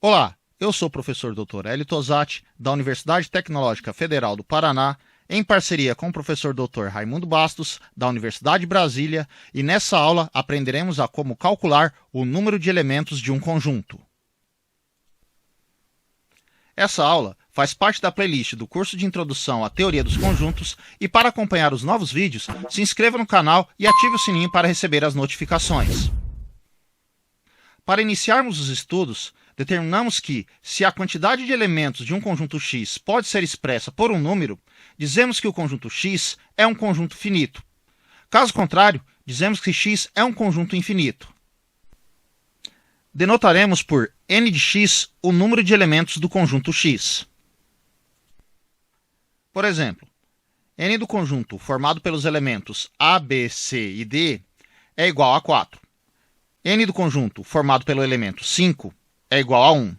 Olá, eu sou o professor Dr. Hélio Tosati, da Universidade Tecnológica Federal do Paraná, em parceria com o professor Dr. Raimundo Bastos, da Universidade de Brasília, e nessa aula aprenderemos a como calcular o número de elementos de um conjunto. Essa aula faz parte da playlist do curso de Introdução à Teoria dos Conjuntos e para acompanhar os novos vídeos, se inscreva no canal e ative o sininho para receber as notificações. Para iniciarmos os estudos, determinamos que, se a quantidade de elementos de um conjunto X pode ser expressa por um número, dizemos que o conjunto X é um conjunto finito. Caso contrário, dizemos que X é um conjunto infinito. Denotaremos por n de x o número de elementos do conjunto X. Por exemplo, n do conjunto formado pelos elementos A, B, C e D é igual a 4. N do conjunto formado pelo elemento 5 é igual a 1.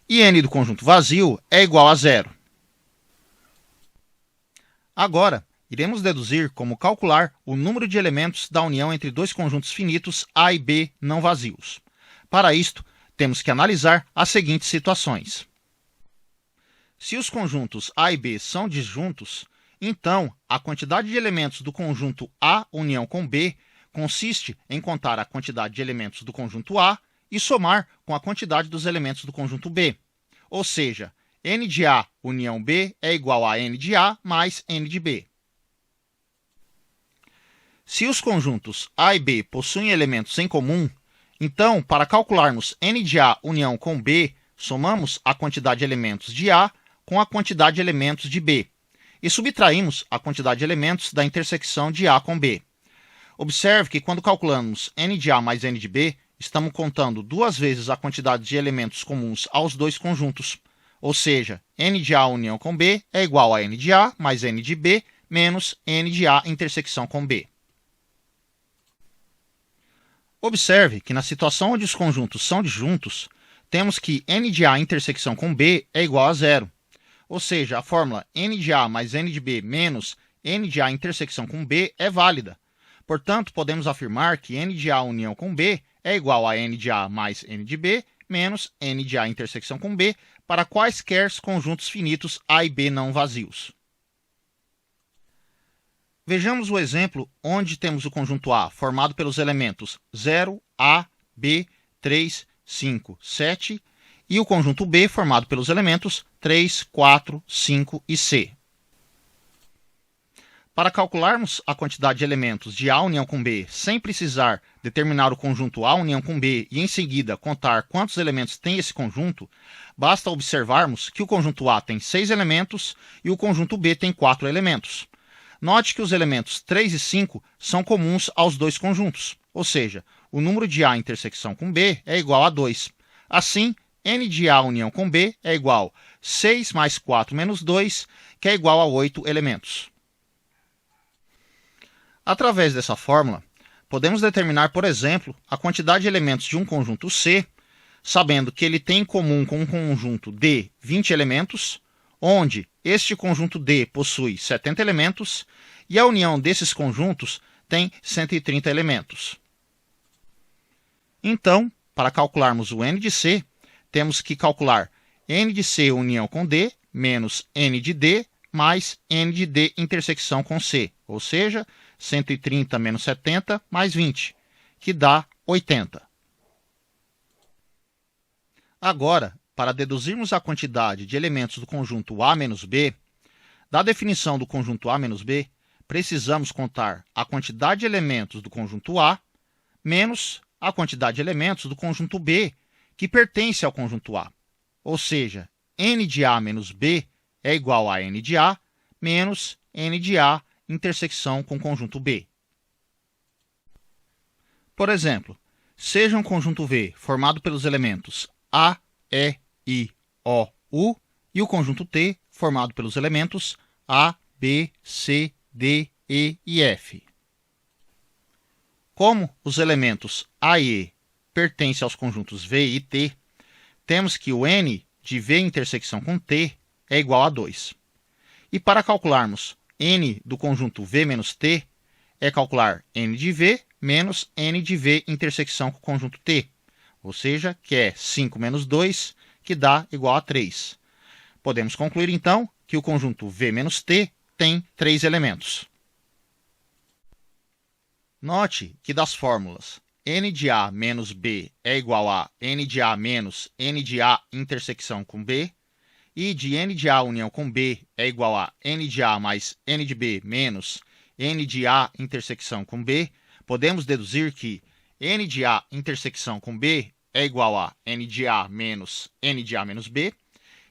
E n do conjunto vazio é igual a 0. Agora, iremos deduzir como calcular o número de elementos da união entre dois conjuntos finitos A e B não vazios. Para isto, temos que analisar as seguintes situações. Se os conjuntos A e B são disjuntos, então a quantidade de elementos do conjunto A união com B consiste em contar a quantidade de elementos do conjunto A e somar com a quantidade dos elementos do conjunto B. Ou seja, n de A união B é igual a n de A mais n de B. Se os conjuntos A e B possuem elementos em comum, então, para calcularmos n de A união com B, somamos a quantidade de elementos de A com a quantidade de elementos de B e subtraímos a quantidade de elementos da intersecção de A com B. Observe que quando calculamos n de A mais n de B, estamos contando duas vezes a quantidade de elementos comuns aos dois conjuntos, ou seja, n de A união com B é igual a n de A mais n de B menos n de A intersecção com B. Observe que na situação onde os conjuntos são disjuntos, temos que n de A intersecção com B é igual a 0. Ou seja, a fórmula n de A mais n de B menos n de A intersecção com B é válida. Portanto, podemos afirmar que n de A união com B é igual a n de A mais n de B menos n de A intersecção com B para quaisquer conjuntos finitos A e B não vazios. Vejamos o exemplo onde temos o conjunto A formado pelos elementos 0, A, B, 3, 5, 7 e o conjunto B formado pelos elementos 3, 4, 5 e C. Para calcularmos a quantidade de elementos de A união com B sem precisar determinar o conjunto A união com B e em seguida contar quantos elementos tem esse conjunto, basta observarmos que o conjunto A tem 6 elementos e o conjunto B tem 4 elementos. Note que os elementos 3 e 5 são comuns aos dois conjuntos, ou seja, o número de A intersecção com B é igual a 2. Assim, n de A união com B é igual a 6 mais 4 menos 2, que é igual a 8 elementos. Através dessa fórmula, podemos determinar, por exemplo, a quantidade de elementos de um conjunto C, sabendo que ele tem em comum com um conjunto D 20 elementos, onde este conjunto D possui 70 elementos e a união desses conjuntos tem 130 elementos. Então, para calcularmos o n de C, temos que calcular n de C união com D menos n de D mais n de D intersecção com C, ou seja, 130 menos 70 mais 20, que dá 80. Agora, para deduzirmos a quantidade de elementos do conjunto A menos B, da definição do conjunto A menos B, precisamos contar a quantidade de elementos do conjunto A menos a quantidade de elementos do conjunto B, que pertence ao conjunto A. Ou seja, n de A menos B é igual a n de A menos n de A intersecção com o conjunto B. Por exemplo, seja um conjunto V formado pelos elementos A, E, I, O, U e o conjunto T formado pelos elementos A, B, C, D, E e F. Como os elementos A e E pertencem aos conjuntos V e T, temos que o n de V intersecção com T é igual a 2. E para calcularmos n do conjunto V menos T, é calcular n de V menos n de V intersecção com o conjunto T, ou seja, que é 5 menos 2, que dá igual a 3. Podemos concluir, então, que o conjunto V menos T tem 3 elementos. Note que das fórmulas n de A menos B é igual a n de A menos n de A intersecção com B, e de n de A união com B é igual a n de A mais n de B menos n de A intersecção com B, podemos deduzir que n de A intersecção com B é igual a n de A menos n de A menos B,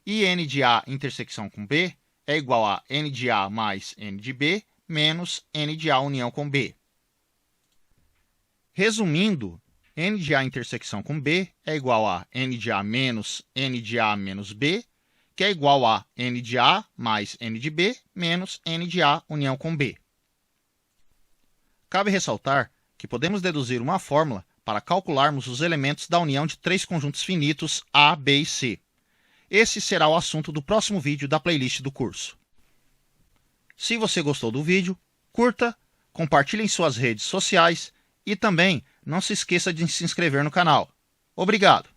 e n de A intersecção com B é igual a n de A mais n de B menos n de A união com B. Resumindo, n de A intersecção com B é igual a n de A menos n de A menos B, que é igual a n de A mais n de B menos n de A união com B. Cabe ressaltar que podemos deduzir uma fórmula para calcularmos os elementos da união de 3 conjuntos finitos A, B e C. Esse será o assunto do próximo vídeo da playlist do curso. Se você gostou do vídeo, curta, compartilhe em suas redes sociais e também não se esqueça de se inscrever no canal. Obrigado!